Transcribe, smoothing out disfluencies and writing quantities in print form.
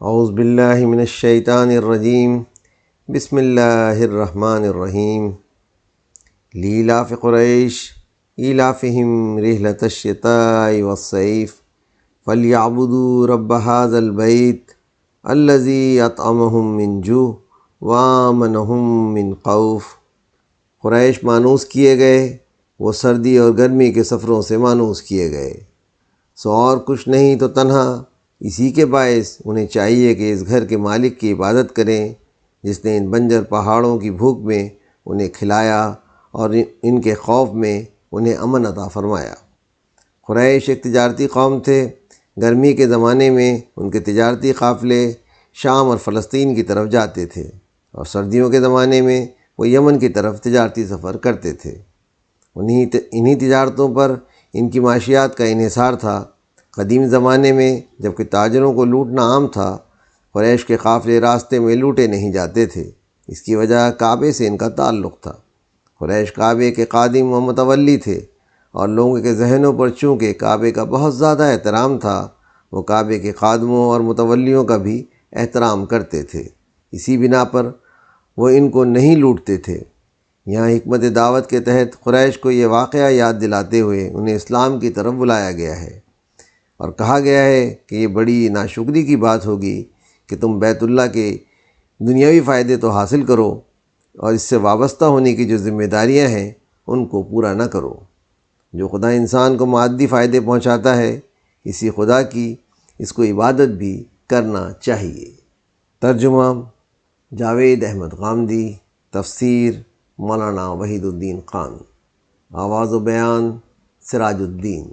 اعوذ باللہ من الشیطان الرجیم بسم اللہ الرحمن الرحیم لیلاف قریش ایلافہم رحلۃ الشتاء والصیف فلیعبدوا رب ھذا البیت الذی اطعمہم من جوع وآمنہم من خوف۔ قریش مانوس کیے گئے، وہ سردی اور گرمی کے سفروں سے مانوس کیے گئے، سو اور کچھ نہیں تو تنہا اسی کے باعث انہیں چاہیے کہ اس گھر کے مالک کی عبادت کریں جس نے ان بنجر پہاڑوں کی بھوک میں انہیں کھلایا اور ان کے خوف میں انہیں امن عطا فرمایا۔ قریش ایک تجارتی قوم تھے۔ گرمی کے زمانے میں ان کے تجارتی قافلے شام اور فلسطین کی طرف جاتے تھے، اور سردیوں کے زمانے میں وہ یمن کی طرف تجارتی سفر کرتے تھے۔ انہی تجارتوں پر ان کی معاشیات کا انحصار تھا۔ قدیم زمانے میں جب کہ تاجروں کو لوٹنا عام تھا، قریش کے قافلے راستے میں لوٹے نہیں جاتے تھے۔ اس کی وجہ کعبے سے ان کا تعلق تھا۔ قریش کعبے کے قادم و متولی تھے، اور لوگوں کے ذہنوں پر چونکہ کعبے کا بہت زیادہ احترام تھا، وہ کعبے کے خادموں اور متولیوں کا بھی احترام کرتے تھے۔ اسی بنا پر وہ ان کو نہیں لوٹتے تھے۔ یہاں حکمت دعوت کے تحت قریش کو یہ واقعہ یاد دلاتے ہوئے انہیں اسلام کی طرف بلایا گیا ہے، اور کہا گیا ہے کہ یہ بڑی ناشکری کی بات ہوگی کہ تم بیت اللہ کے دنیاوی فائدے تو حاصل کرو، اور اس سے وابستہ ہونے کی جو ذمہ داریاں ہیں ان کو پورا نہ کرو۔ جو خدا انسان کو مادی فائدے پہنچاتا ہے، اسی خدا کی اس کو عبادت بھی کرنا چاہیے۔ ترجمہ جاوید احمد غامدی، تفسیر مولانا وحید الدین خان، آواز و بیان سراج الدین۔